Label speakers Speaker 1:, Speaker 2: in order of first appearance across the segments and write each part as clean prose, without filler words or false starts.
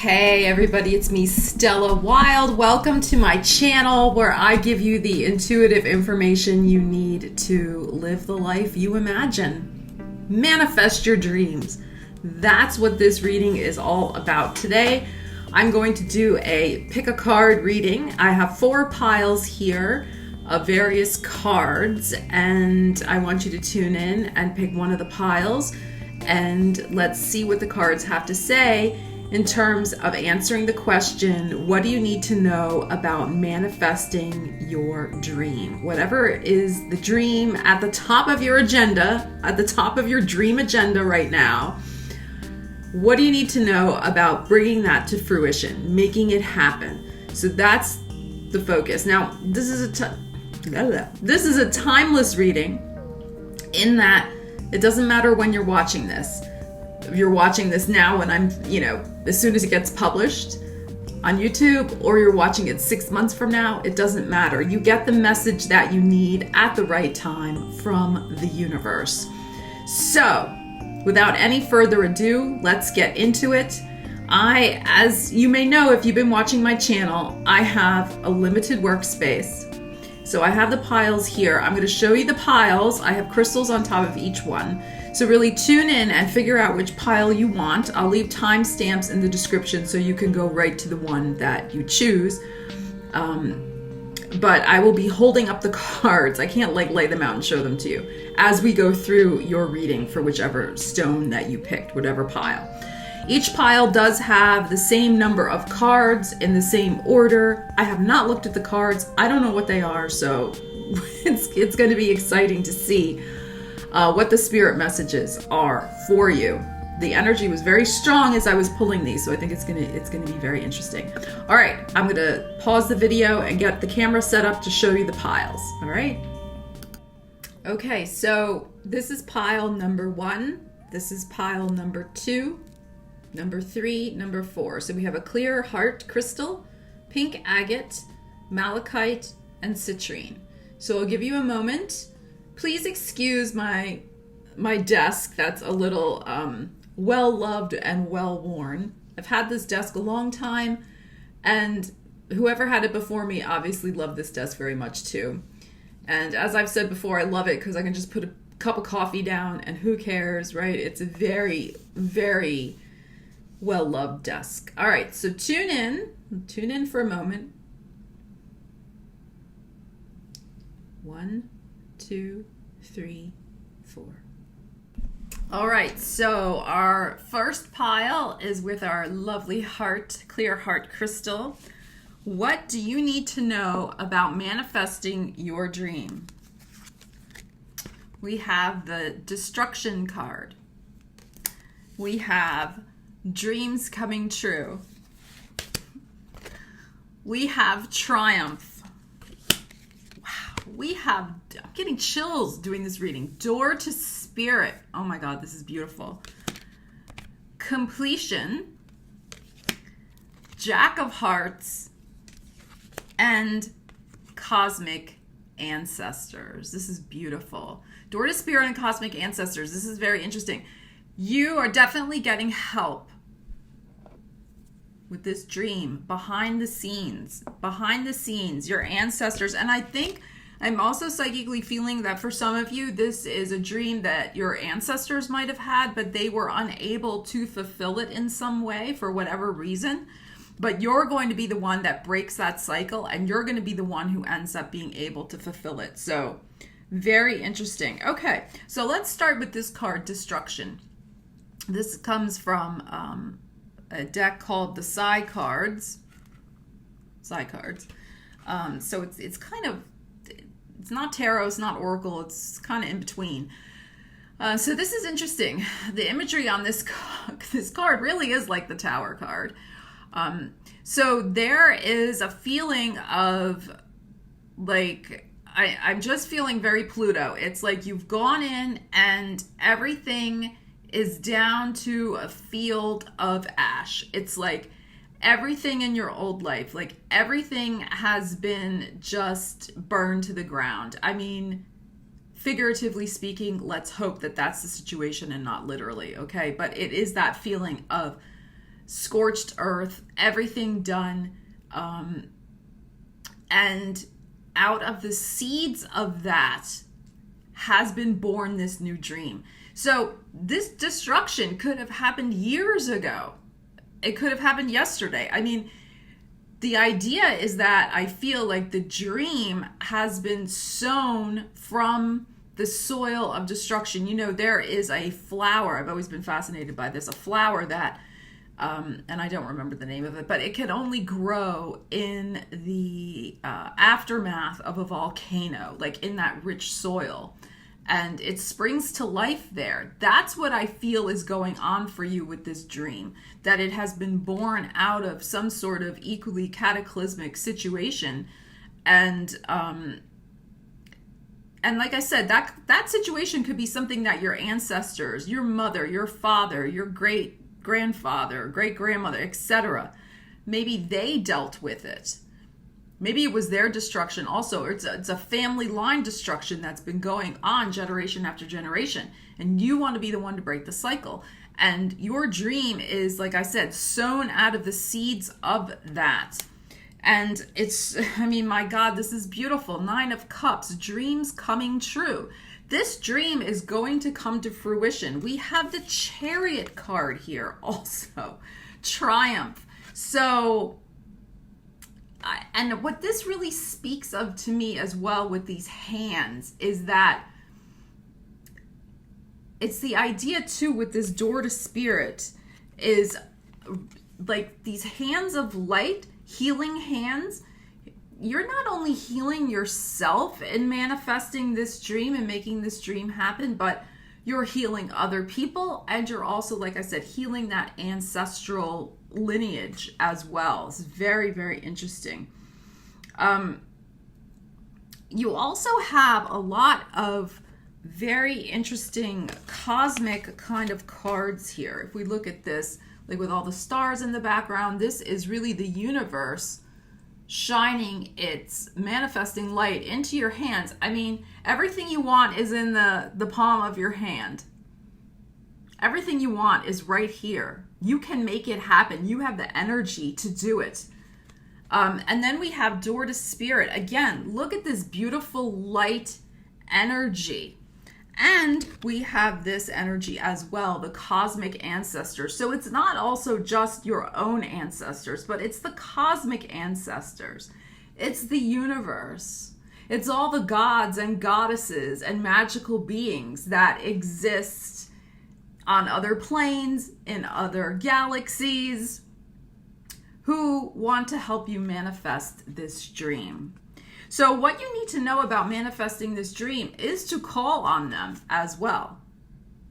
Speaker 1: Hey everybody, it's me, Stella Wilde. Welcome to my channel where I give you the intuitive information you need to live the life you imagine. Manifest your dreams. That's what this reading is all about. Today, I'm going to do a pick a card reading. I have 4 piles here of various cards, and I want you to tune in and pick one of the piles, and let's see what the cards have to say in terms of answering the question, what do you need to know about manifesting your dream? Whatever is the dream at the top of your agenda, at the top of your dream agenda right now, what do you need to know about bringing that to fruition, making it happen? So that's the focus. Now, this is a timeless reading in that it doesn't matter when you're watching this. If you're watching this now when I'm, as soon as it gets published on YouTube, or you're watching it 6 months from now, it doesn't matter. You get the message that you need at the right time from the universe. So, without any further ado, let's get into it. As you may know, if you've been watching my channel, I have a limited workspace. So I have the piles here. I'm going to show you the piles. I have crystals on top of each one. So really tune in and figure out which pile you want. I'll leave timestamps in the description so you can go right to the one that you choose. But I will be holding up the cards. I can't lay them out and show them to you as we go through your reading for whichever stone that you picked, whatever pile. Each pile does have the same number of cards in the same order. I have not looked at the cards. I don't know what they are, so it's going to be exciting to see what the spirit messages are for you. The energy was very strong as I was pulling these, so I think it's gonna be very interesting. All right, I'm gonna pause the video and get the camera set up to show you the piles. All right. Okay, so this is pile number 1. This is pile number 2. Number 3, number 4. So we have a clear heart crystal, pink agate, malachite, and citrine. So I'll give you a moment. Please excuse my desk that's a little well-loved and well-worn. I've had this desk a long time, and whoever had it before me obviously loved this desk very much too. And as I've said before, I love it because I can just put a cup of coffee down and who cares, right? It's a very, very well-loved desk. All right, so tune in for a moment. 1, 2, 3, 4. All right, so our first pile is with our lovely clear heart crystal. What do you need to know about manifesting your dream? We have the destruction card. We have dreams coming true. We have triumph. Wow, I'm getting chills doing this reading. Door to spirit. Oh my God, this is beautiful. Completion. Jack of hearts. And cosmic ancestors. This is beautiful. Door to spirit and cosmic ancestors. This is very interesting. You are definitely getting help with this dream behind the scenes, your ancestors. And I think I'm also psychically feeling that for some of you, this is a dream that your ancestors might have had, but they were unable to fulfill it in some way for whatever reason. But you're going to be the one that breaks that cycle, and you're going to be the one who ends up being able to fulfill it. So very interesting. Okay, so let's start with this card, Destruction. This comes from a deck called the Psi cards. So it's kind of, it's not tarot, it's not oracle, it's kind of in between. So this is interesting. The imagery on this card really is like the Tower card. So there is a feeling of I'm just feeling very Pluto. It's like you've gone in and everything is down to a field of ash. It's like everything in your old life, like everything has been just burned to the ground. I mean, figuratively speaking, let's hope that that's the situation and not literally, okay? But it is that feeling of scorched earth, everything done. And out of the seeds of that has been born this new dream. So this destruction could have happened years ago. It could have happened yesterday. I mean, the idea is that I feel like the dream has been sown from the soil of destruction. You know, there is a flower, I've always been fascinated by this, a flower that, and I don't remember the name of it, but it can only grow in the aftermath of a volcano, like in that rich soil. And it springs to life there. That's what I feel is going on for you with this dream, that it has been born out of some sort of equally cataclysmic situation. And like I said, that situation could be something that your ancestors, your mother, your father, your great-grandfather, great-grandmother, etc., maybe they dealt with it. Maybe it was their destruction also. It's a family line destruction that's been going on generation after generation. And you want to be the one to break the cycle. And your dream is, like I said, sown out of the seeds of that. And it's, I mean, my God, this is beautiful. 9 of Cups, dreams coming true. This dream is going to come to fruition. We have the Chariot card here also. Triumph. So, and what this really speaks of to me as well with these hands is that it's the idea too with this door to spirit is like these hands of light, healing hands. You're not only healing yourself in manifesting this dream and making this dream happen, but you're healing other people, and you're also, like I said, healing that ancestral lineage as well. It's very, very interesting. You also have a lot of very interesting cosmic kind of cards here. If we look at this, like with all the stars in the background, this is really the universe shining its manifesting light into your hands. I mean, everything you want is in the palm of your hand. Everything you want is right here. You can make it happen. You have the energy to do it. And then we have door to spirit. Again, look at this beautiful light energy. And we have this energy as well, the cosmic ancestors. So it's not also just your own ancestors, but it's the cosmic ancestors. It's the universe. It's all the gods and goddesses and magical beings that exist on other planes, in other galaxies, who want to help you manifest this dream. So what you need to know about manifesting this dream is to call on them as well.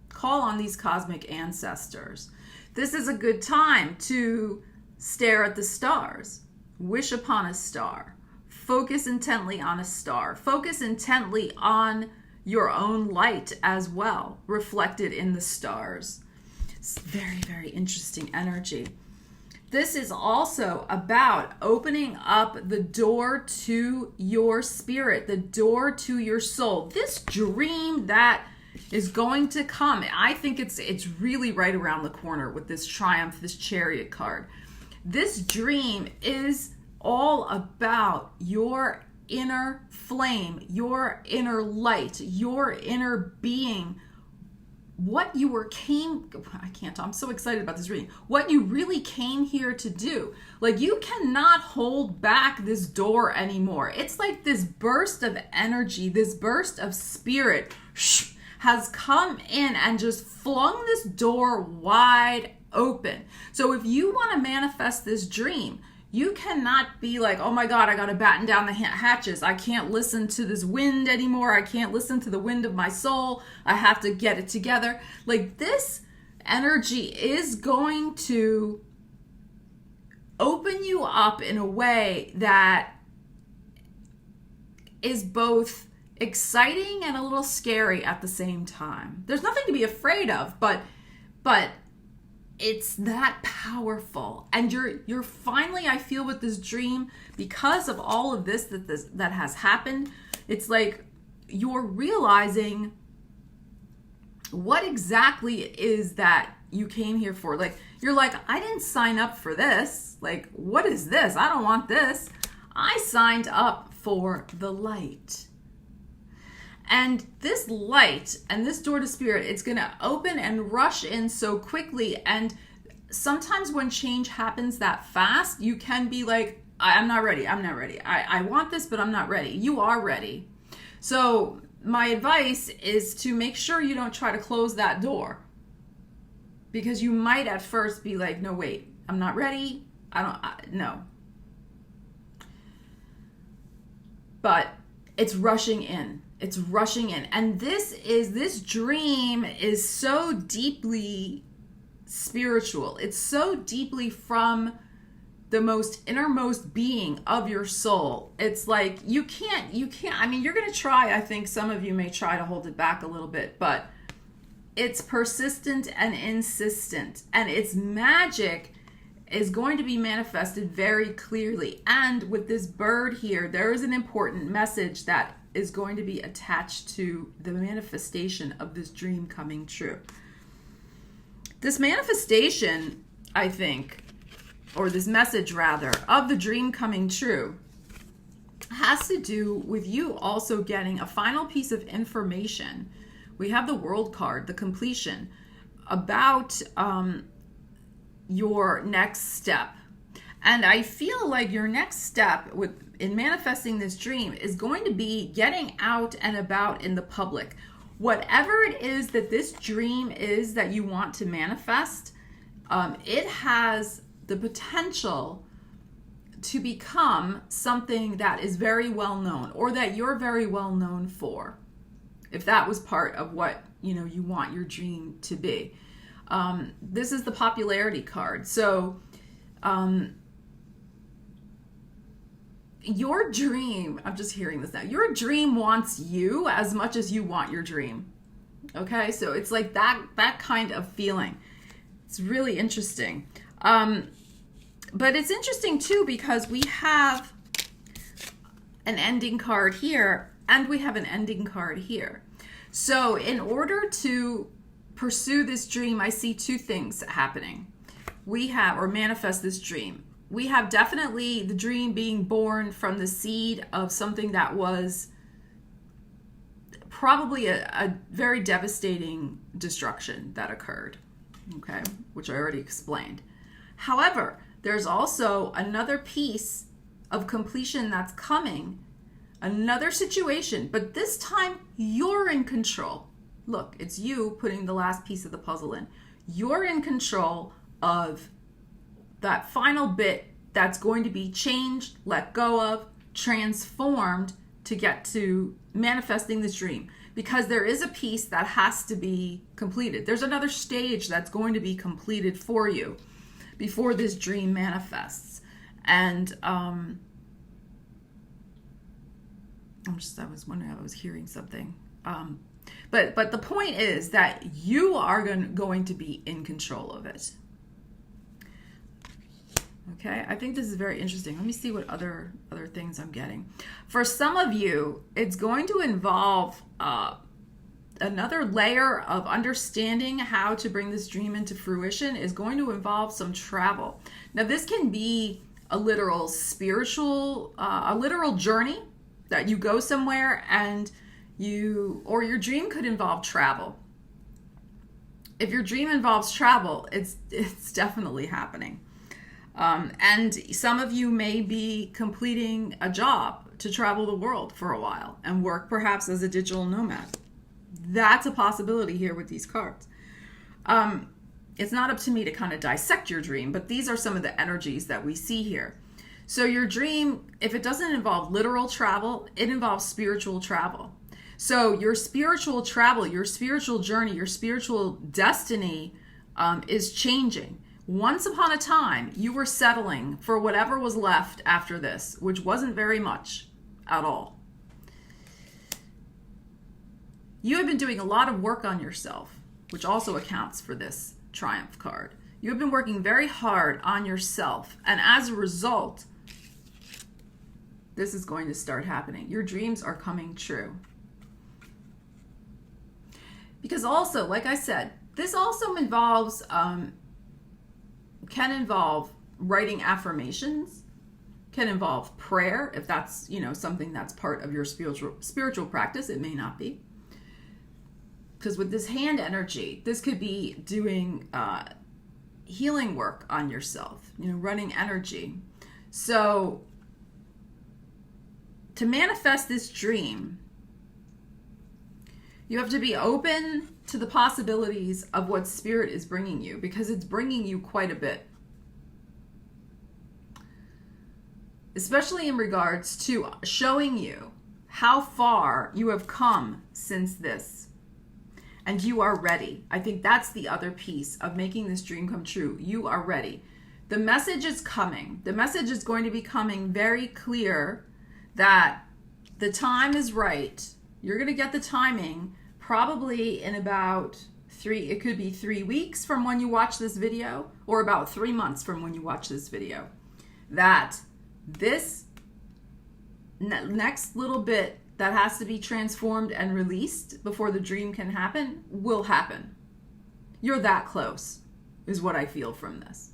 Speaker 1: Call on these cosmic ancestors. This is a good time to stare at the stars, wish upon a star, focus intently on a star, focus intently on your own light as well, reflected in the stars. It's very, very interesting energy. This is also about opening up the door to your spirit, the door to your soul. This dream that is going to come, I think it's really right around the corner with this Triumph, this Chariot card. This dream is all about your inner flame, your inner light, your inner being. What you I'm so excited about this reading. What you really came here to do. Like, you cannot hold back this door anymore. It's like this burst of energy, this burst of spirit has come in and just flung this door wide open. So if you want to manifest this dream, you cannot be like, oh my God, I got to batten down the hatches. I can't listen to this wind anymore. I can't listen to the wind of my soul. I have to get it together. Like, this energy is going to open you up in a way that is both exciting and a little scary at the same time. There's nothing to be afraid of, but it's that powerful. And you're finally, I feel, with this dream, because of all of this that has happened, it's like you're realizing what exactly is that you came here for. Like, you're like, I didn't sign up for this. Like, what is this? I don't want this. I signed up for the light. And this light and this door to spirit, it's going to open and rush in so quickly. And sometimes when change happens that fast, you can be like, I'm not ready. I'm not ready. I want this, but I'm not ready. You are ready. So my advice is to make sure you don't try to close that door, because you might at first be like, no, wait, I'm not ready. No. But it's rushing in. It's rushing in. And this dream is so deeply spiritual. It's so deeply from the most innermost being of your soul. It's like, you can't, I mean, you're going to try. I think some of you may try to hold it back a little bit, but it's persistent and insistent. And its magic is going to be manifested very clearly. And with this bird here, there is an important message that is going to be attached to the manifestation of this dream coming true. This manifestation, I think, or this message rather, of the dream coming true has to do with you also getting a final piece of information. We have the World card, the completion, about your next step. And I feel like your next step in manifesting this dream is going to be getting out and about in the public. Whatever it is that this dream is that you want to manifest, it has the potential to become something that is very well known, or that you're very well known for, if that was part of what you want your dream to be. This is the popularity card. So your dream, I'm just hearing this now, your dream wants you as much as you want your dream. Okay, so it's like that kind of feeling. It's really interesting. But it's interesting too, because we have an ending card here and we have an ending card here. So in order to pursue this dream, I see two things happening. We have, or manifest this dream. We have definitely the dream being born from the seed of something that was probably a very devastating destruction that occurred, okay, which I already explained. However, there's also another piece of completion that's coming, another situation, but this time you're in control. Look, it's you putting the last piece of the puzzle in. You're in control of that final bit that's going to be changed, let go of, transformed to get to manifesting this dream. Because there is a piece that has to be completed. There's another stage that's going to be completed for you before this dream manifests. And I was wondering, I was hearing something. But the point is that you are going to be in control of it. Okay, I think this is very interesting. Let me see what other things I'm getting. For some of you, it's going to involve another layer of understanding how to bring this dream into fruition is going to involve some travel. Now, this can be a literal spiritual, a literal journey that you go somewhere and or your dream could involve travel. If your dream involves travel, it's definitely happening. And some of you may be completing a job to travel the world for a while and work perhaps as a digital nomad. That's a possibility here with these cards. It's not up to me to kind of dissect your dream, but these are some of the energies that we see here. So your dream, if it doesn't involve literal travel, it involves spiritual travel. So your spiritual travel, your spiritual journey, your spiritual destiny is changing. Once upon a time, you were settling for whatever was left after this, which wasn't very much at all. You have been doing a lot of work on yourself, which also accounts for this Triumph card. You have been working very hard on yourself, and as a result, this is going to start happening. Your dreams are coming true. Because also, like I said, This also involves, can involve writing affirmations, can involve prayer, if that's, something that's part of your spiritual practice. It may not be. Because with this hand energy, this could be doing healing work on yourself, running energy. So to manifest this dream, you have to be open to the possibilities of what spirit is bringing you, because it's bringing you quite a bit. Especially in regards to showing you how far you have come since this. And you are ready. I think that's the other piece of making this dream come true. You are ready. The message is coming. The message is going to be coming very clear that the time is right. You're going to get the timing probably in about it could be 3 weeks from when you watch this video, or about 3 months from when you watch this video, that this next little bit that has to be transformed and released before the dream can happen will happen. You're that close, is what I feel from this.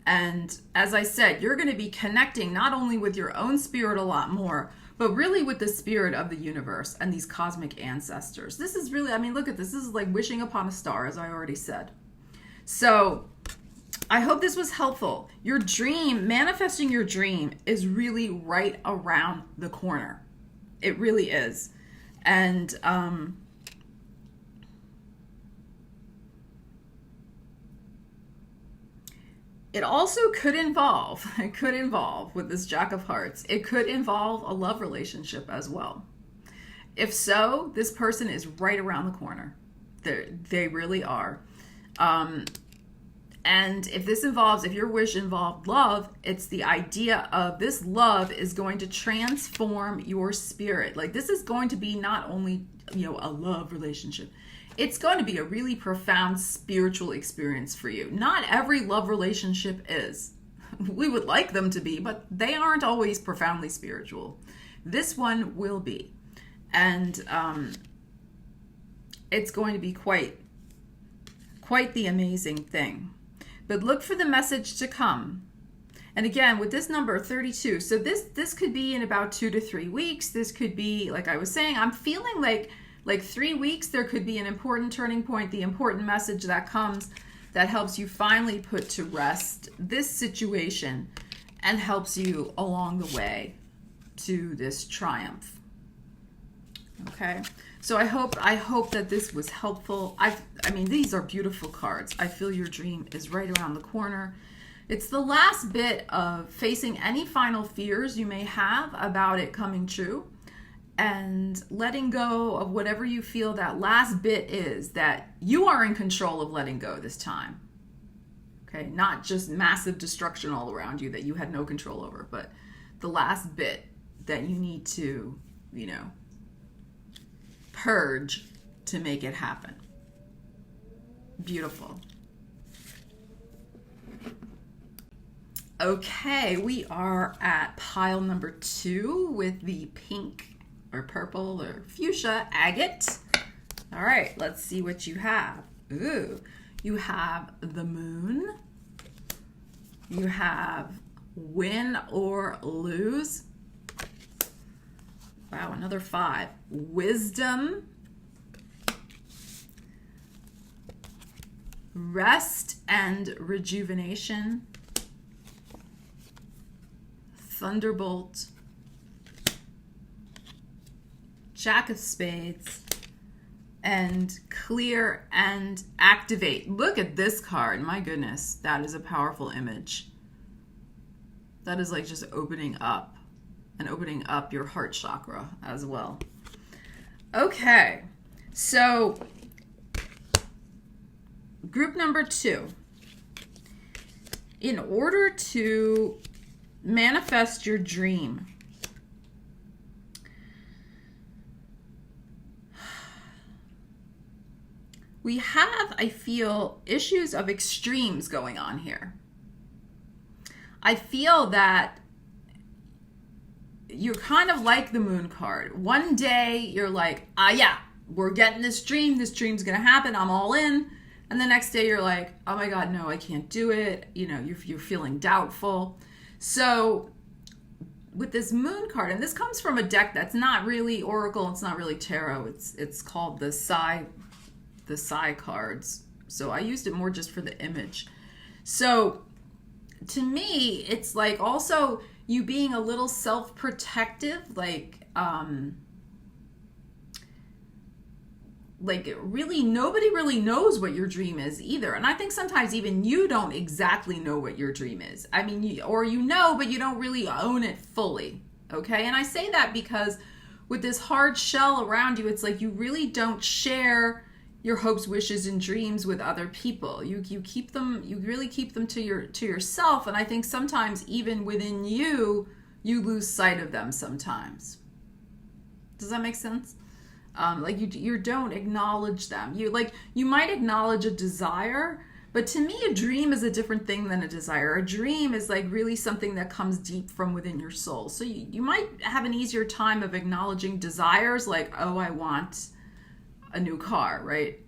Speaker 1: And as I said, you're going to be connecting not only with your own spirit a lot more, but really with the spirit of the universe and these cosmic ancestors. This is really, look at this. This is like wishing upon a star, as I already said. So I hope this was helpful. Your dream, manifesting your dream, is really right around the corner. It really is. And it also could involve with this Jack of Hearts, it could involve a love relationship as well. If so, this person is right around the corner. They really are. And if your wish involved love, it's the idea of this love is going to transform your spirit. Like, this is going to be not only, a love relationship. It's going to be a really profound spiritual experience for you. Not every love relationship is. We would like them to be, but they aren't always profoundly spiritual. This one will be. And it's going to be quite the amazing thing. But look for the message to come. And again, with this number 32, so this could be in about 2 to 3 weeks. This could be, like I was saying, I'm feeling like 3 weeks, there could be an important turning point, the important message that comes that helps you finally put to rest this situation and helps you along the way to this triumph. Okay, so I hope that this was helpful. These are beautiful cards. I feel your dream is right around the corner. It's the last bit of facing any final fears you may have about it coming true, and letting go of whatever you feel that last bit is, that you are in control of letting go this time. Okay, not just massive destruction all around you that you had no control over, but the last bit that you need to, purge to make it happen. Beautiful. Okay, we are at pile number 2 with the pink or purple or fuchsia agate. All right, let's see what you have. Ooh, you have the moon. You have win or lose. Wow, another 5. Wisdom. Rest and rejuvenation. Thunderbolt. Jack of Spades. And clear and activate. Look at this card. My goodness, that is a powerful image. That is like just opening up. And opening up your heart chakra as well. Okay, so group number 2. In order to manifest your dream, we have, I feel, issues of extremes going on here. I feel that you're kind of like the moon card. One day you're like, yeah, we're getting this dream. This dream's going to happen. I'm all in. And the next day you're like, oh my God, no, I can't do it. You know, you're feeling doubtful. So with this moon card, and this comes from a deck that's not really oracle, it's not really tarot, it's called the Psi cards. So I used it more just for the image. So to me, it's like also you being a little self-protective, like really nobody really knows what your dream is either. And I think sometimes even you don't exactly know what your dream is. I mean, you know, but you don't really own it fully. Okay. And I say that because with this hard shell around you, it's like you really don't share your hopes, wishes, and dreams with other people. You keep them, you really keep them to yourself. And I think sometimes even within you lose sight of them sometimes. Does that make sense? Like you don't acknowledge them. You might acknowledge a desire, but to me a dream is a different thing than a desire. A dream is like really something that comes deep from within your soul. So you might have an easier time of acknowledging desires like, oh, I want a new car, right?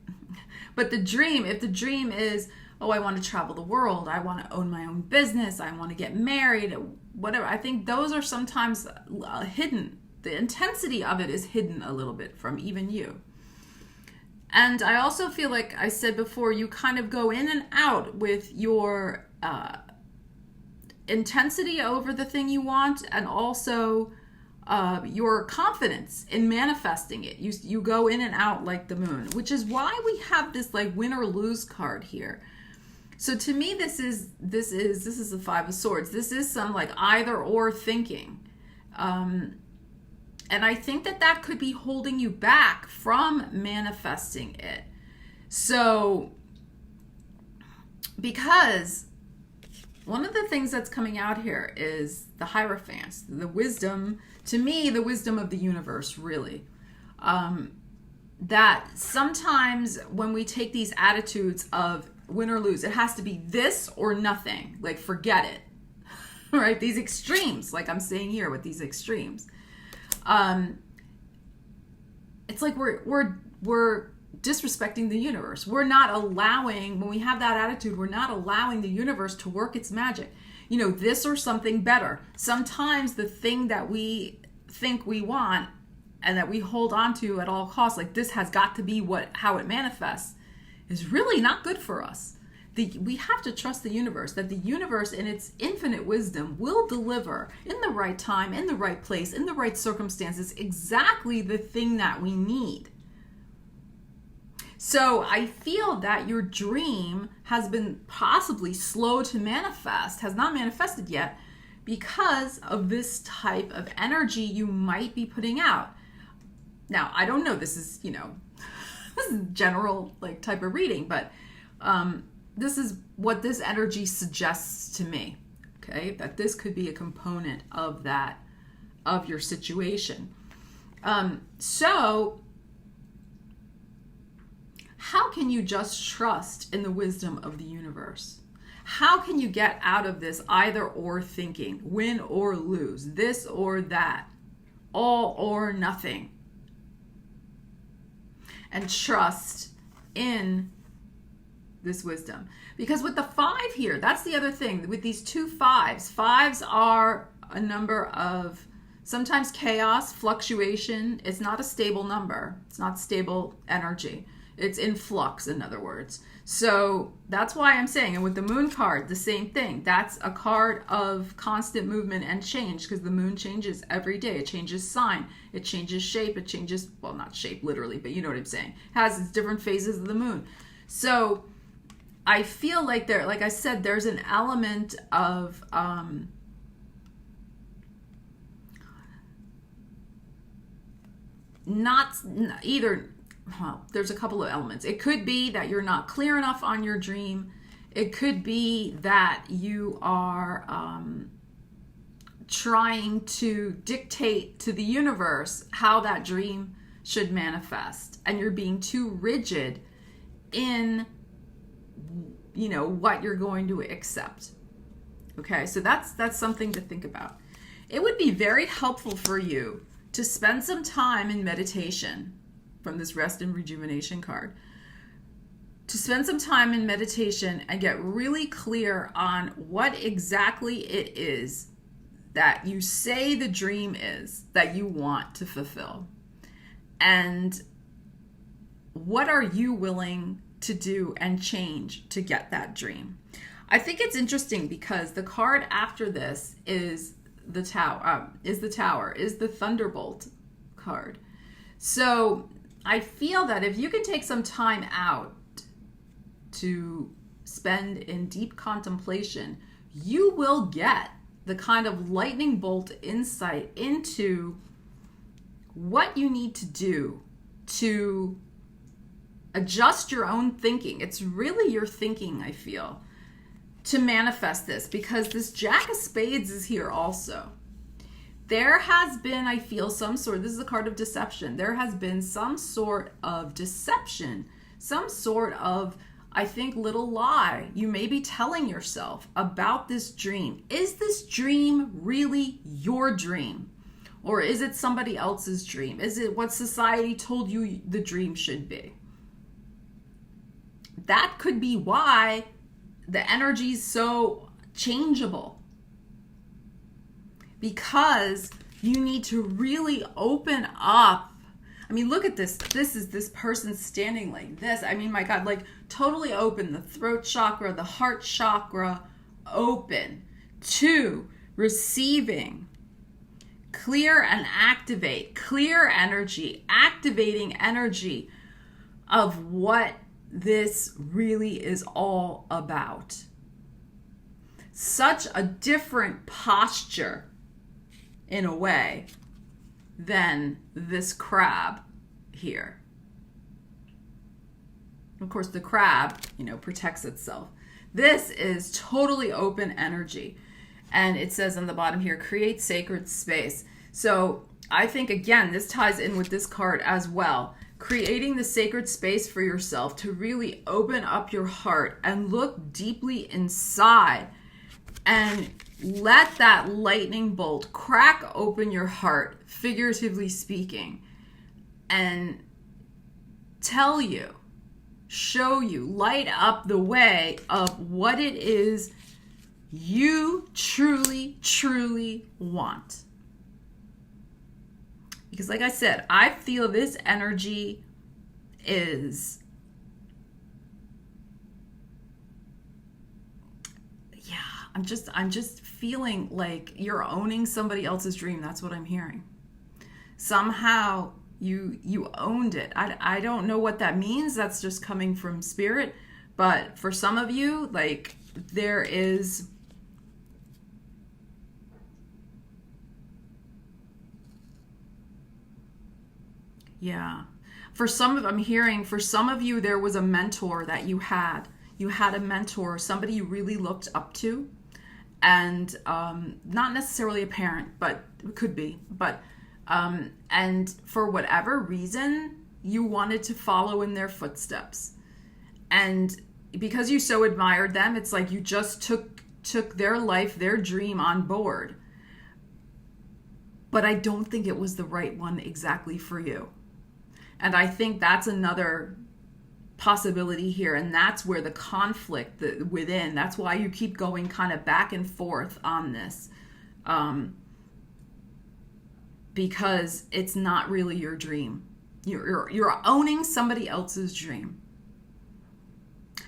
Speaker 1: But if the dream is, oh, I want to travel the world, I want to own my own business, I want to get married, whatever, I think those are sometimes hidden. The intensity of it is hidden a little bit from even you. And I also feel like I said before, you kind of go in and out with your intensity over the thing you want, and also your confidence in manifesting it. You go in and out like the moon, which is why we have this like win or lose card here. So to me, this is the Five of Swords. This is some like either or thinking. And I think that could be holding you back from manifesting it. So, because one of the things that's coming out here is the Hierophant, the wisdom, to me, the wisdom of the universe, really. That sometimes when we take these attitudes of win or lose, it has to be this or nothing, like forget it, right? These extremes, like I'm saying here with these extremes. It's like we're disrespecting the universe. We're not allowing, when we have that attitude, we're not allowing the universe to work its magic. You know, this or something better. Sometimes the thing that we think we want and that we hold on to at all costs, like this has got to be how it manifests, is really not good for us. We have to trust the universe, that the universe in its infinite wisdom will deliver in the right time, in the right place, in the right circumstances, exactly the thing that we need. So I feel that your dream has been possibly slow to manifest, has not manifested yet, because of this type of energy you might be putting out. Now, I don't know, this is general like type of reading, but this is what this energy suggests to me, okay? That this could be a component of that, of your situation. So how can you just trust in the wisdom of the universe? How can you get out of this either or thinking, win or lose, this or that, all or nothing, and trust in this wisdom? Because with the 5 here, that's the other thing. With these 2 5s, 5s are a number of sometimes chaos, fluctuation. It's not a stable number. It's not stable energy. It's in flux, in other words. So that's why I'm saying, and with the moon card, the same thing. That's a card of constant movement and change, because the moon changes every day. It changes sign. It changes shape. It changes, well, not shape literally, but you know what I'm saying. It has its different phases of the moon. So I feel like like I said, there's an element of there's a couple of elements. It could be that you're not clear enough on your dream. It could be that you are trying to dictate to the universe how that dream should manifest, and you're being too rigid in what you're going to accept. Okay, so that's something to think about. It would be very helpful for you to spend some time in meditation from this rest and rejuvenation card. to spend some time in meditation and get really clear on what exactly it is that you say the dream is that you want to fulfill. And what are you willing to do and change to get that dream? I think it's interesting because the card after this is the Tower, is the Thunderbolt card. So I feel that if you can take some time out to spend in deep contemplation, you will get the kind of lightning bolt insight into what you need to do to adjust your own thinking. It's really your thinking, I feel, to manifest this, because this Jack of Spades is here also. There has been, I feel, this is a card of deception. There has been some sort of deception, some sort of, I think, little lie you may be telling yourself about this dream. Is this dream really your dream? Or is it somebody else's dream? Is it what society told you the dream should be? That could be why the energy is so changeable. Because you need to really open up. I mean, look at this. This is this person standing like this. I mean, my God, like totally open. The throat chakra, the heart chakra, open to receiving. Clear and activate. Clear energy. Activating energy of what this really is all about. Such a different posture, in a way, than this crab here. Of course, the crab, protects itself. This is totally open energy. And it says on the bottom here, create sacred space. So I think, again, this ties in with this card as well. Creating the sacred space for yourself to really open up your heart and look deeply inside and let that lightning bolt crack open your heart, figuratively speaking, and tell you, show you, light up the way of what it is you truly, truly want. Because like I said, I feel this energy is, I'm just feeling like you're owning somebody else's dream. That's what I'm hearing. Somehow you owned it. I don't know what that means. That's just coming from spirit. But for some of you, like there is, for some of you, there was a mentor that you had. You had a mentor, somebody you really looked up to. And not necessarily a parent, but it could be. But and for whatever reason, you wanted to follow in their footsteps. And because you so admired them, it's like you just took their life, their dream on board. But I don't think it was the right one exactly for you. And I think that's another possibility here, and that's where the conflict within, that's why you keep going kind of back and forth on this, because it's not really your dream. You're owning somebody else's dream.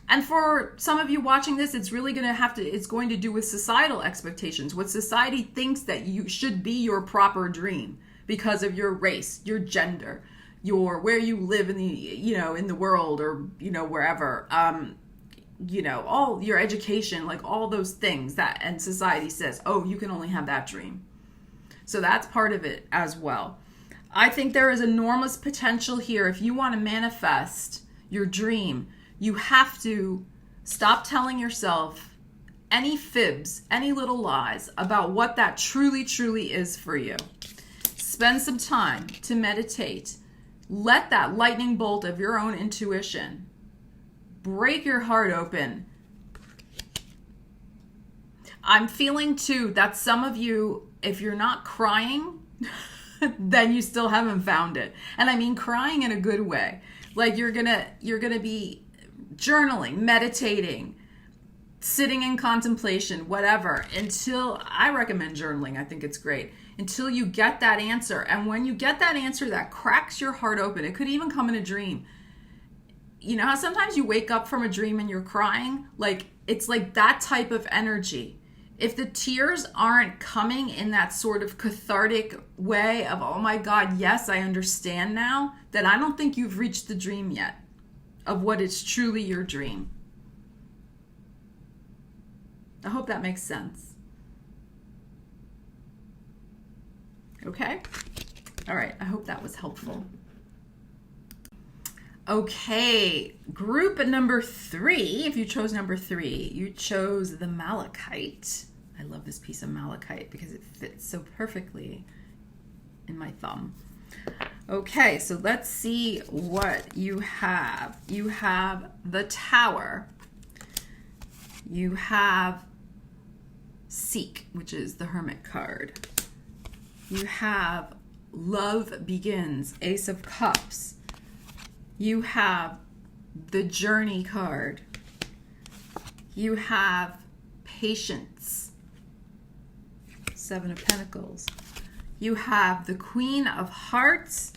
Speaker 1: And for some of you watching this, it's really it's going to do with societal expectations, what society thinks that you should be your proper dream because of your race, your gender, where you live in the, in the world, or, wherever, all your education, like all those things and society says, oh, you can only have that dream. So that's part of it as well. I think there is enormous potential here. If you want to manifest your dream, you have to stop telling yourself any fibs, any little lies about what that truly, truly is for you. Spend some time to meditate. Let that lightning bolt of your own intuition break your heart open. I'm feeling too that some of you, if you're not crying, then you still haven't found it. And I mean crying in a good way. Like you're gonna be journaling, meditating, sitting in contemplation, whatever, until I recommend journaling. I think it's great until you get that answer. And when you get that answer that cracks your heart open, it could even come in a dream. You know how sometimes you wake up from a dream and you're crying? Like, it's like that type of energy. If the tears aren't coming in that sort of cathartic way of, oh my God, yes, I understand now, then I don't think you've reached the dream yet of what is truly your dream. I hope that makes sense. Okay? All right, I hope that was helpful. Okay, group number 3, if you chose number 3, you chose the malachite. I love this piece of malachite because it fits so perfectly in my thumb. Okay, so let's see what you have. You have the Tower. You have Seek, which is the Hermit card. You have Love Begins, Ace of Cups. You have the Journey card. You have Patience, Seven of Pentacles. You have the Queen of Hearts,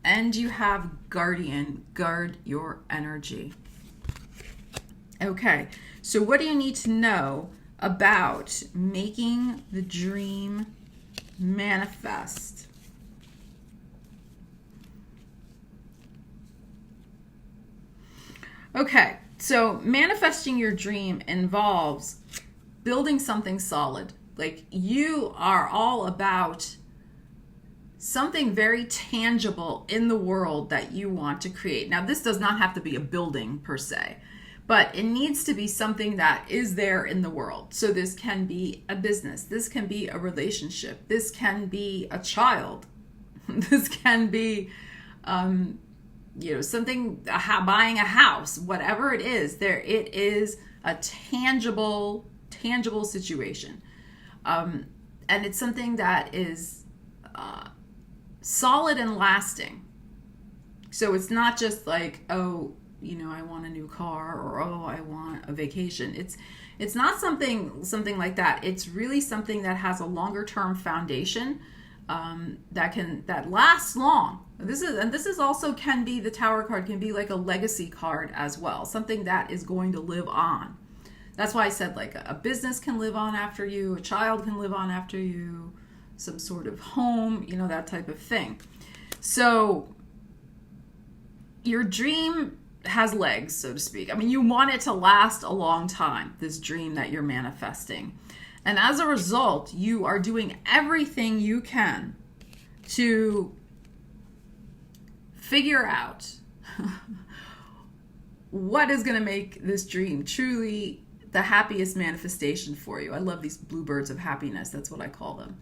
Speaker 1: and you have Guardian, guard your energy. Okay, so what do you need to know about making the dream manifest? Okay, so manifesting your dream involves building something solid. Like, you are all about something very tangible in the world that you want to create. Now, this does not have to be a building per se, but it needs to be something that is there in the world. So this can be a business. This can be a relationship. This can be a child. This can be, something, buying a house, whatever it is. It is a tangible situation. And it's something that is solid and lasting. So it's not just like, oh, I want a new car, or oh, I want a vacation. It's not something like that. It's really something that has a longer term foundation that lasts long. This is also can be, the Tower card can be like a legacy card as well, something that is going to live on. That's why I said, like, a business can live on after you, a child can live on after you, some sort of home, that type of thing. So your dream has legs, so to speak. I mean, you want it to last a long time, this dream that you're manifesting. And as a result, you are doing everything you can to figure out what is going to make this dream truly the happiest manifestation for you. I love these bluebirds of happiness. That's what I call them.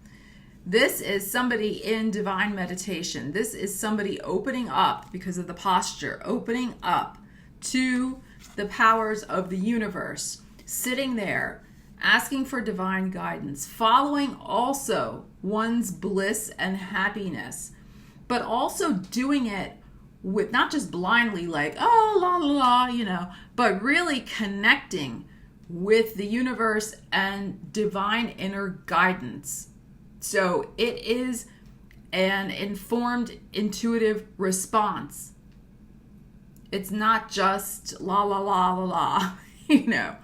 Speaker 1: This is somebody in divine meditation. This is somebody opening up, because of the posture, opening up to the powers of the universe, sitting there, asking for divine guidance, following also one's bliss and happiness, but also doing it with not just blindly, like, oh, la, la, la, but really connecting with the universe and divine inner guidance. So it is an informed, intuitive response. It's not just la, la, la, la, la,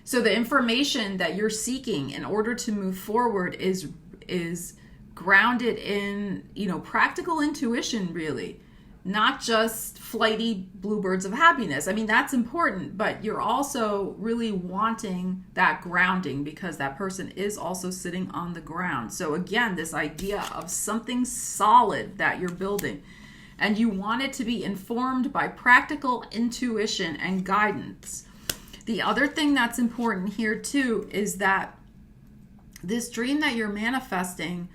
Speaker 1: So the information that you're seeking in order to move forward is grounded in, practical intuition, really. Not just flighty bluebirds of happiness. I mean, that's important, but you're also really wanting that grounding, because that person is also sitting on the ground. So again, this idea of something solid that you're building, and you want it to be informed by practical intuition and guidance. The other thing that's important here too is that this dream that you're manifesting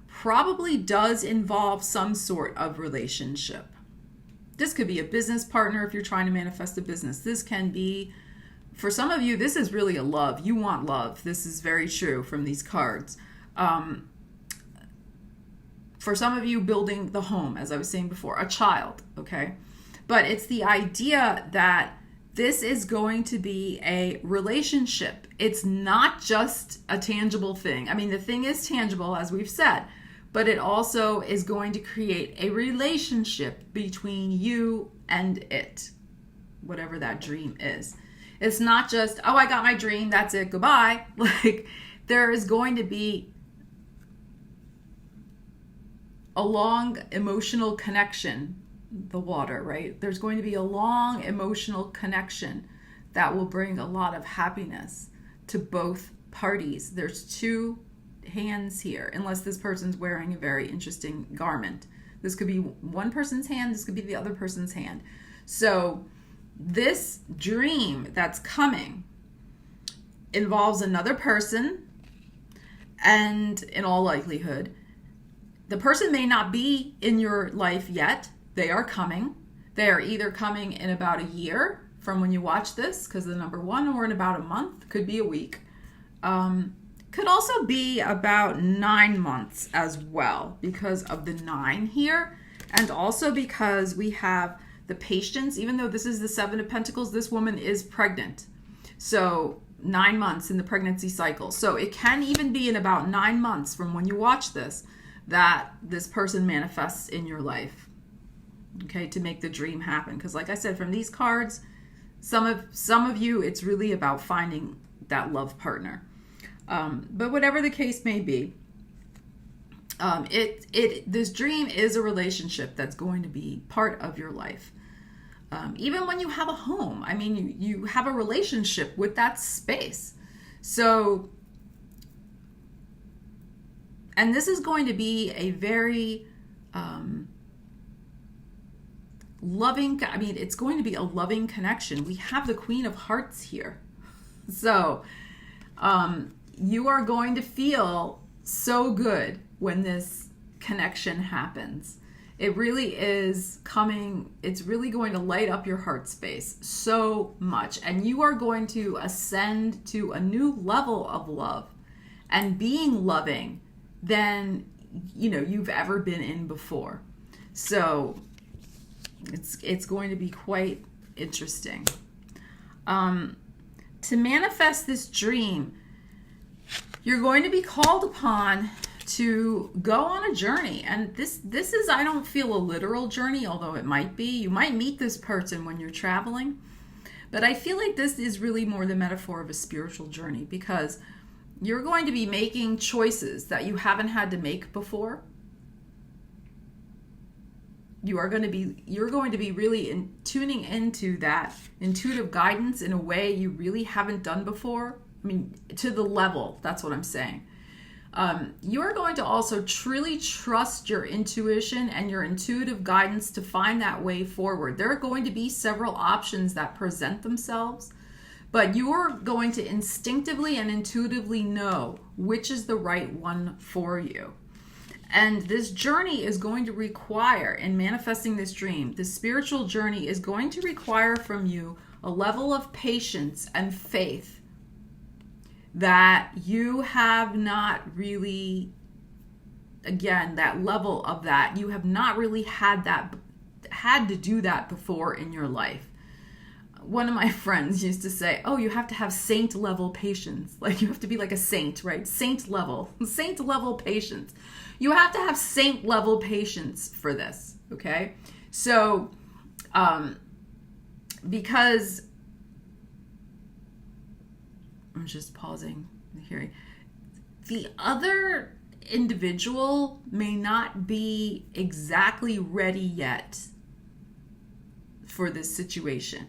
Speaker 1: probably does involve some sort of relationship. This could be a business partner if you're trying to manifest a business. This can be, for some of you, this is really a love. You want love. This is very true from these cards. For some of you, building the home, as I was saying before, a child, okay? But it's the idea that this is going to be a relationship. It's not just a tangible thing. I mean, the thing is tangible, as we've said, but it also is going to create a relationship between you and it, whatever that dream is. It's not just, oh, I got my dream, that's it, goodbye. Like, there is going to be a long emotional connection, the water, right? There's going to be a long emotional connection that will bring a lot of happiness to both parties. There's two hands here, unless this person's wearing a very interesting garment. This could be one person's hand, this could be the other person's hand. So this dream that's coming involves another person, and in all likelihood, the person may not be in your life yet. They are coming. They are either coming in about a year from when you watch this, because of the number 1, or in about a month. Could be a week. Could also be about 9 months as well, because of the 9 here. And also because we have the patience. Even though this is the 7 of Pentacles, this woman is pregnant. So 9 months in the pregnancy cycle. So it can even be in about 9 months from when you watch this that this person manifests in your life, okay, to make the dream happen. Because like I said, from these cards, some of you, it's really about finding that love partner. But whatever the case may be, this dream is a relationship that's going to be part of your life. Even when you have a home, I mean, you have a relationship with that space. So, and this is going to be a very loving, I mean, it's going to be a loving connection. We have the Queen of Hearts here. So, you are going to feel so good when this connection happens. It really is coming, it's really going to light up your heart space so much. And you are going to ascend to a new level of love and being loving than, you know, you've ever been in before. So it's going to be quite interesting. To manifest this dream, you're going to be called upon to go on a journey. And this is, I don't feel a literal journey, although it might be. You might meet this person when you're traveling. But I feel like this is really more the metaphor of a spiritual journey, because you're going to be making choices that you haven't had to make before. You're going to be really tuning into that intuitive guidance in a way you really haven't done before. I mean, to the level, that's what I'm saying. You're going to also truly trust your intuition and your intuitive guidance to find that way forward. There are going to be several options that present themselves, but you're going to instinctively and intuitively know which is the right one for you. And this journey is going to require, in manifesting this dream, the spiritual journey is going to require from you a level of patience and faith that you have not really, again, that level of that, you have not really had to do that before in your life. One of my friends used to say, oh, you have to have saint level patience. Like, you have to be like a saint, right? Saint level patience. You have to have saint level patience for this, okay? So, because I'm just pausing and hearing. The other individual may not be exactly ready yet for this situation.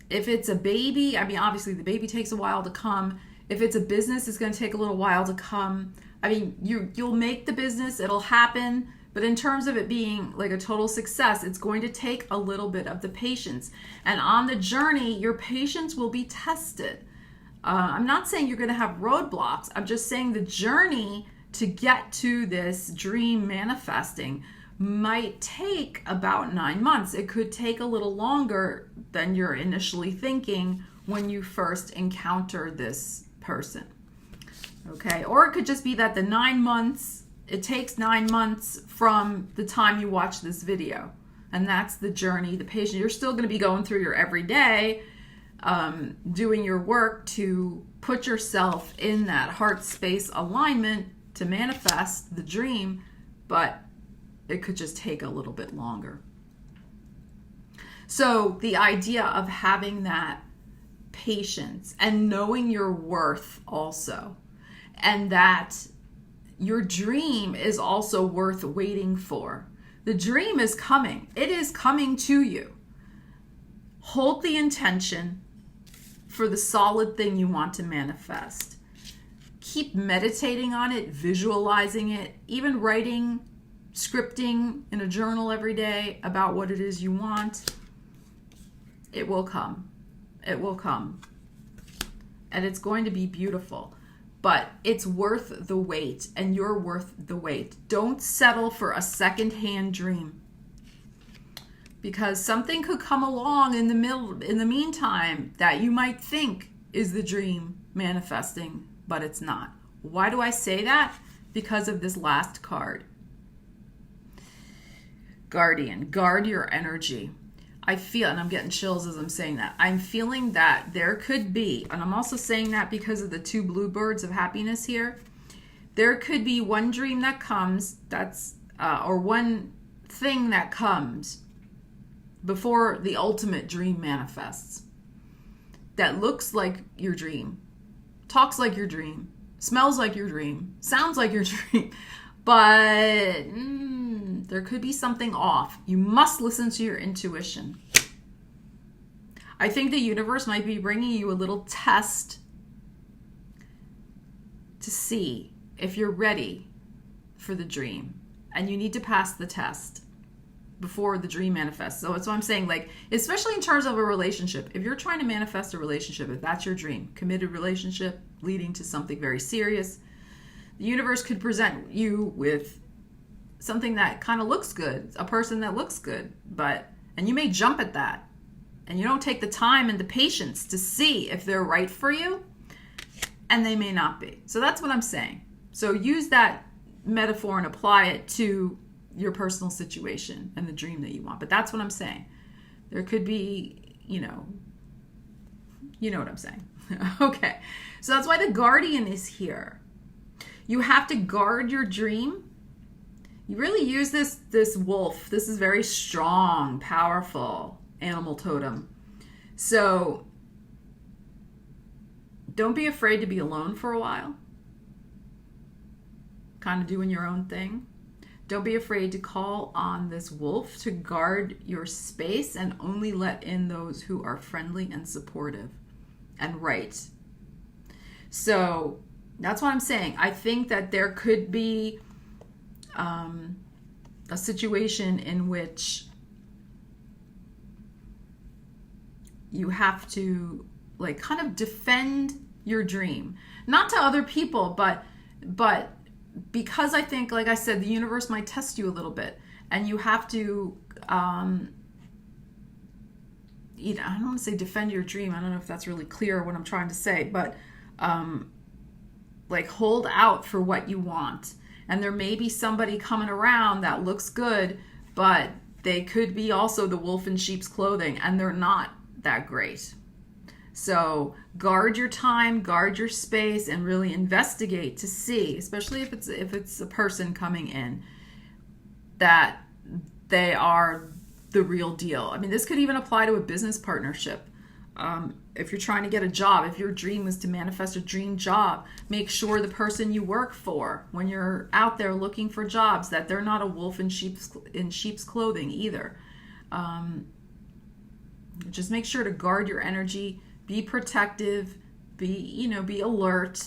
Speaker 1: If it's a baby, I mean, obviously the baby takes a while to come. If it's a business, it's going to take a little while to come. I mean, you'll make the business, it'll happen. But in terms of it being like a total success, it's going to take a little bit of the patience. And on the journey, your patience will be tested. I'm not saying you're going to have roadblocks. I'm just saying the journey to get to this dream manifesting might take about 9 months. It could take a little longer than you're initially thinking when you first encounter this person. Okay? Or it could just be that the 9 months, it takes 9 months from the time you watch this video. And that's the journey, the patient. You're still going to be going through your everyday, doing your work to put yourself in that heart space alignment to manifest the dream, but it could just take a little bit longer. So the idea of having that patience and knowing your worth also, and that your dream is also worth waiting for. The dream is coming. It is coming to you. Hold the intention for the solid thing you want to manifest. Keep meditating on it, visualizing it, even writing, scripting in a journal every day about what it is you want. It will come. It will come. And it's going to be beautiful. But it's worth the wait, and you're worth the wait. Don't settle for a secondhand dream, because something could come along in the meantime that you might think is the dream manifesting, but it's not. Why do I say that? Because of this last card. Guardian, guard your energy. I feel, and I'm getting chills as I'm saying that, I'm feeling that there could be, and I'm also saying that because of the two bluebirds of happiness here, there could be one dream that comes, or one thing that comes before the ultimate dream manifests, that looks like your dream, talks like your dream, smells like your dream, sounds like your dream, but there could be something off. You must listen to your intuition. I think the universe might be bringing you a little test to see if you're ready for the dream. And you need to pass the test before the dream manifests. So that's what I'm saying, like, especially in terms of a relationship. If you're trying to manifest a relationship, if that's your dream, committed relationship leading to something very serious, the universe could present you with something that kind of looks good, a person that looks good, and you may jump at that, and you don't take the time and the patience to see if they're right for you, and they may not be. So that's what I'm saying. So use that metaphor and apply it to your personal situation and the dream that you want. But that's what I'm saying. There could be, you know what I'm saying. Okay. So that's why the guardian is here. You have to guard your dream. You really use this wolf. This is very strong, powerful animal totem. So don't be afraid to be alone for a while. Kind of doing your own thing. Don't be afraid to call on this wolf to guard your space and only let in those who are friendly and supportive and right. So that's what I'm saying. I think that there could be a situation in which you have to like kind of defend your dream, not to other people, but because I think, like I said, the universe might test you a little bit, and you have to I don't want to say defend your dream. I don't know if that's really clear what I'm trying to say, but like hold out for what you want. And there may be somebody coming around that looks good, but they could be also the wolf in sheep's clothing, and they're not that great. So guard your time, guard your space, and really investigate to see, especially if it's a person coming in, that they are the real deal. I mean, this could even apply to a business partnership. If you're trying to get a job, if your dream is to manifest a dream job, make sure the person you work for, when you're out there looking for jobs, that they're not a wolf in sheep's clothing either. Just make sure to guard your energy, be protective, be alert,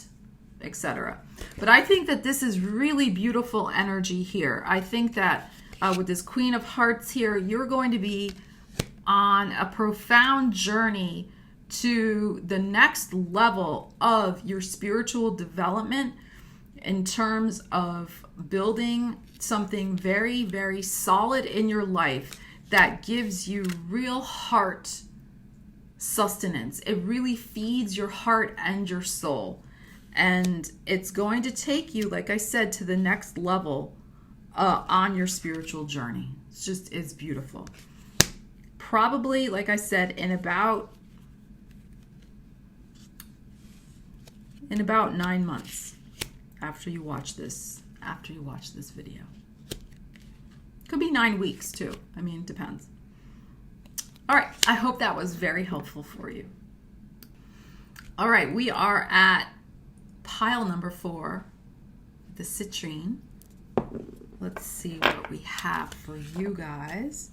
Speaker 1: etc. But I think that this is really beautiful energy here. I think that with this Queen of Hearts here, you're going to be on a profound journey to the next level of your spiritual development in terms of building something very, very solid in your life that gives you real heart sustenance. It really feeds your heart and your soul. And it's going to take you, like I said, to the next level on your spiritual journey. It's beautiful. Probably, like I said, in about 9 months after you watch this video. Could be 9 weeks too. I mean, it depends. All right, I hope that was very helpful for you. All right, we are at pile number 4, the citrine. Let's see what we have for you guys.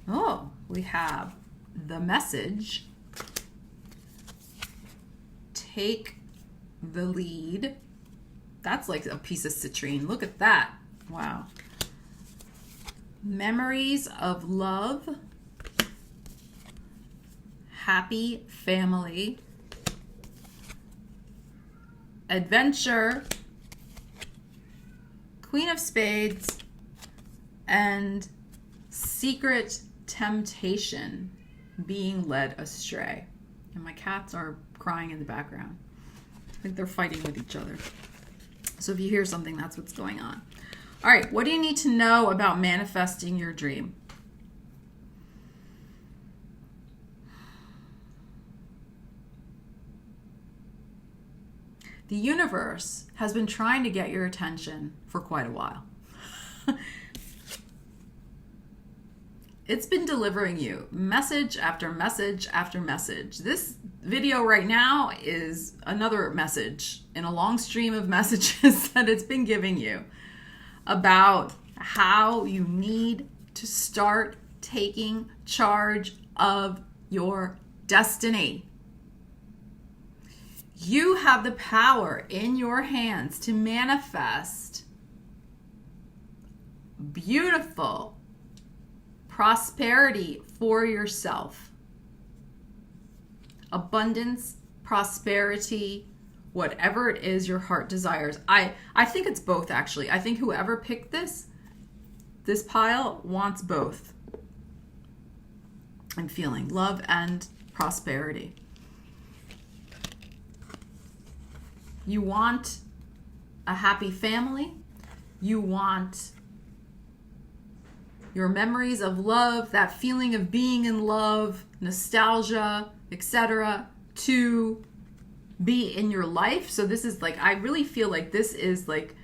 Speaker 1: Oh, we have the message. Take the lead. That's like a piece of citrine. Look at that. Wow. Memories of love. Happy family. Adventure. Queen of Spades. And secret temptation. Being led astray. And my cats are crying in the background. I think they're fighting with each other. So if you hear something, that's what's going on. All right, what do you need to know about manifesting your dream? The universe has been trying to get your attention for quite a while. It's been delivering you message after message after message. This video right now is another message in a long stream of messages that it's been giving you about how you need to start taking charge of your destiny. You have the power in your hands to manifest beautiful prosperity for yourself. Abundance, prosperity, whatever it is your heart desires. I think it's both, actually. I think whoever picked this pile wants both. I'm feeling love and prosperity. You want a happy family. You want your memories of love, that feeling of being in love, nostalgia, etc., to be in your life. So this is like, I really feel like this is like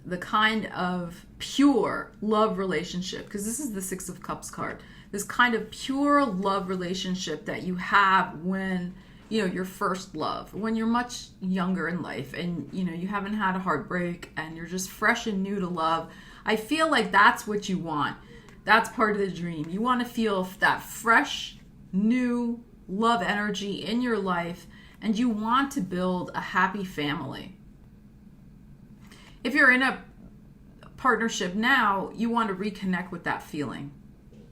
Speaker 1: the kind of pure love relationship, because this is the 6 of Cups card. This kind of pure love relationship that you have when, you know, your first love, when you're much younger in life and, you know, you haven't had a heartbreak and you're just fresh and new to love. I feel like that's what you want. That's part of the dream. You want to feel that fresh, new love energy in your life, and you want to build a happy family. If you're in a partnership now, you want to reconnect with that feeling.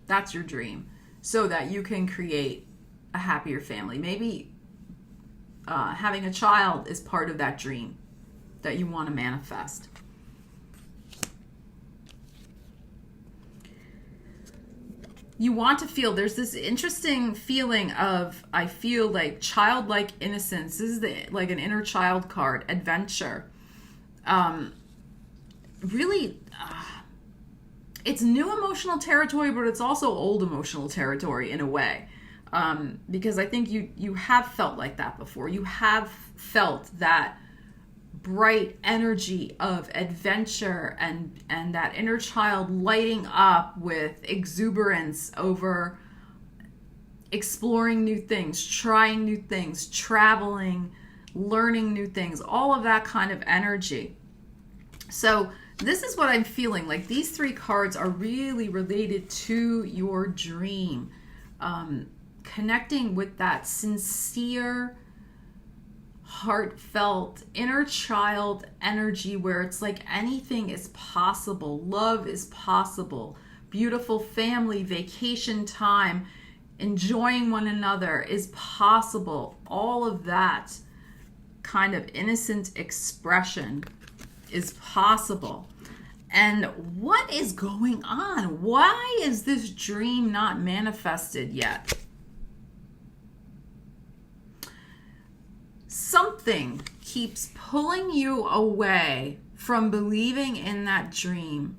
Speaker 1: That's your dream, so that you can create a happier family. Maybe having a child is part of that dream that you want to manifest. You want to feel, there's this interesting feeling of, I feel like childlike innocence. This is like an inner child card, adventure. Really, it's new emotional territory, but it's also old emotional territory in a way. Because I think you have felt like that before. You have felt that bright energy of adventure and that inner child lighting up with exuberance over exploring new things, trying new things, traveling, learning new things, all of that kind of energy. So this is what I'm feeling like. These 3 cards are really related to your dream. Connecting with that sincere, heartfelt, inner child energy where it's like anything is possible. Love is possible. Beautiful family, vacation time, enjoying one another is possible. All of that kind of innocent expression is possible. And what is going on? Why is this dream not manifested yet? Something keeps pulling you away from believing in that dream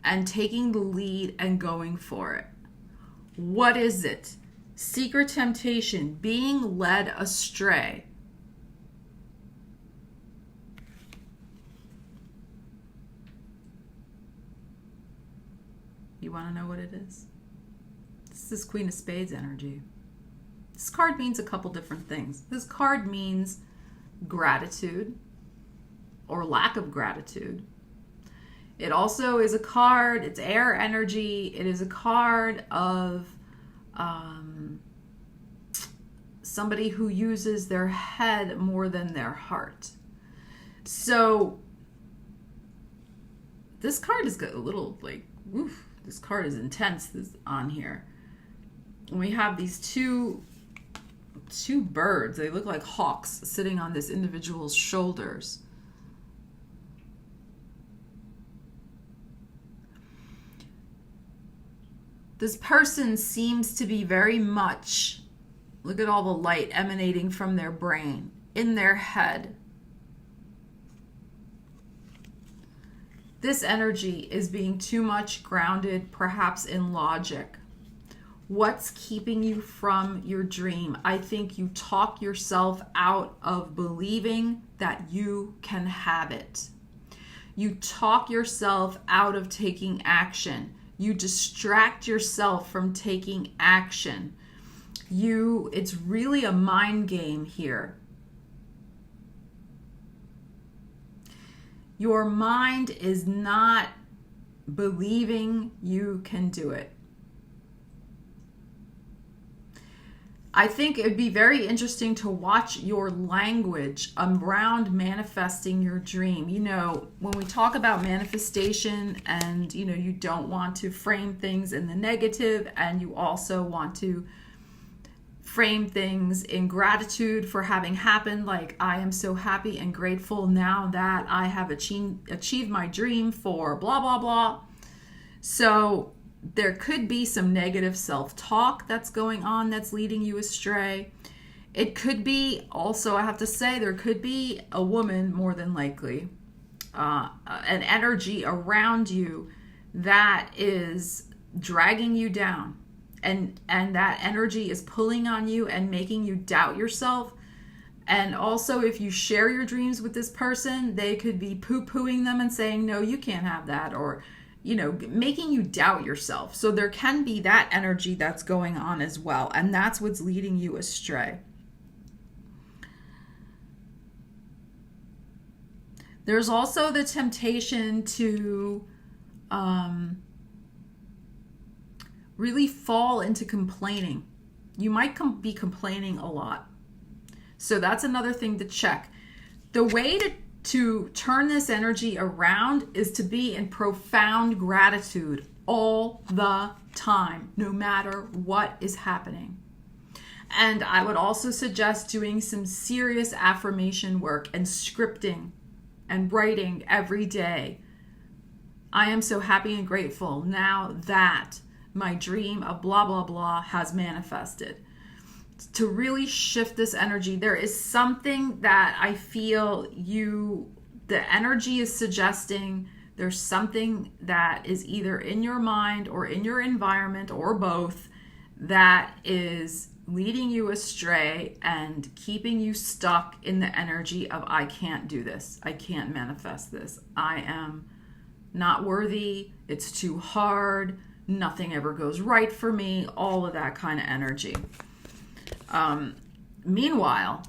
Speaker 1: and taking the lead and going for it. What is it? Secret temptation, being led astray. You want to know what it is? This is Queen of Spades energy. This card means a couple different things. This card means gratitude or lack of gratitude. It also is a card, it's air energy. It is a card of somebody who uses their head more than their heart. So this card is a little like, oof, this card is intense on here. And we have these two birds. They look like hawks sitting on this individual's shoulders. This person seems to be very much, look at all the light emanating from their brain, in their head. This energy is being too much grounded, perhaps in logic. What's keeping you from your dream? I think you talk yourself out of believing that you can have it. You talk yourself out of taking action. You distract yourself from taking action. It's really a mind game here. Your mind is not believing you can do it. I think it'd be very interesting to watch your language around manifesting your dream. You know, when we talk about manifestation and, you know, you don't want to frame things in the negative, and you also want to frame things in gratitude for having happened. Like, I am so happy and grateful now that I have achieved my dream for blah, blah, blah. So there could be some negative self-talk that's going on that's leading you astray. It could be also, I have to say, there could be a woman, more than likely, an energy around you that is dragging you down. And that energy is pulling on you and making you doubt yourself. And also, if you share your dreams with this person, they could be poo-pooing them and saying, no, you can't have that, or, you know, making you doubt yourself. So there can be that energy that's going on as well. And that's what's leading you astray. There's also the temptation to really fall into complaining. You might be complaining a lot. So that's another thing to check. The way to turn this energy around is to be in profound gratitude all the time, no matter what is happening. And I would also suggest doing some serious affirmation work and scripting and writing every day. I am so happy and grateful now that my dream of blah, blah, blah has manifested. To really shift this energy, there is something that I feel the energy is suggesting. There's something that is either in your mind or in your environment or both that is leading you astray and keeping you stuck in the energy of, I can't do this. I can't manifest this. I am not worthy. It's too hard. Nothing ever goes right for me. All of that kind of energy. Meanwhile,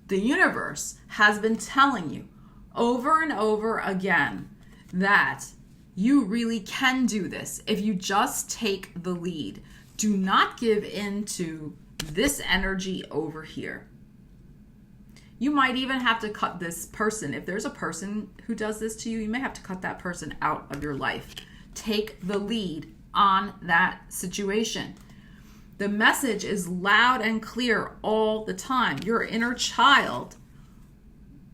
Speaker 1: the universe has been telling you over and over again that you really can do this if you just take the lead. Do not give in to this energy over here. You might even have to cut this person. If there's a person who does this to you, you may have to cut that person out of your life. Take the lead on that situation. The message is loud and clear all the time. Your inner child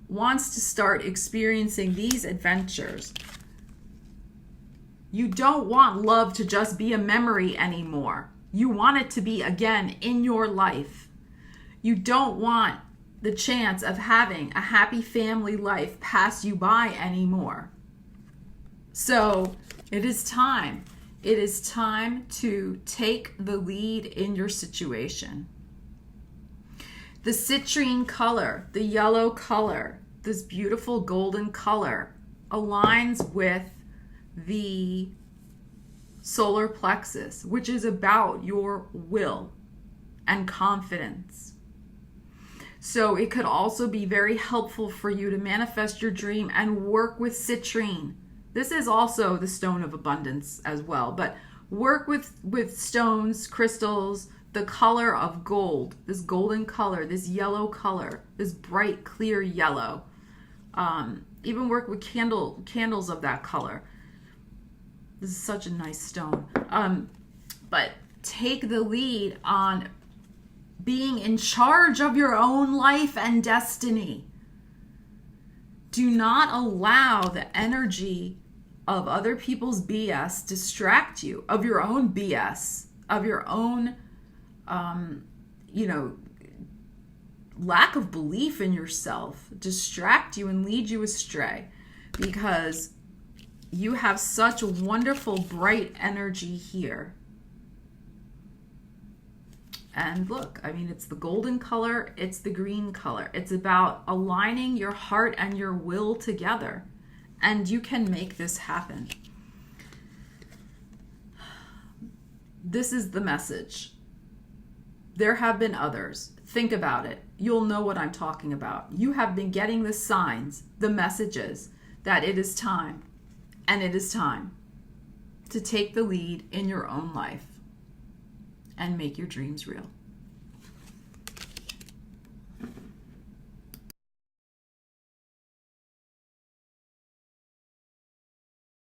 Speaker 1: wants to start experiencing these adventures. You don't want love to just be a memory anymore. You want it to be again in your life. You don't want the chance of having a happy family life pass you by anymore. So It is time. It is time to take the lead in your situation. The citrine color, the yellow color, this beautiful golden color aligns with the solar plexus, which is about your will and confidence. So it could also be very helpful for you to manifest your dream and work with citrine. This is also the stone of abundance as well, but work with stones, crystals, the color of gold, this golden color, this yellow color, this bright, clear yellow. Even work with candles of that color. This is such a nice stone. But take the lead on being in charge of your own life and destiny. Do not allow the energy of other people's BS distract you, of your own BS, of your own, lack of belief in yourself, distract you and lead you astray, because you have such wonderful, bright energy here. And look, it's the golden color, it's the green color. It's about aligning your heart and your will together. And you can make this happen. This is the message. There have been others. Think about it. You'll know what I'm talking about. You have been getting the signs, the messages that it is time. And it is time to take the lead in your own life and make your dreams real.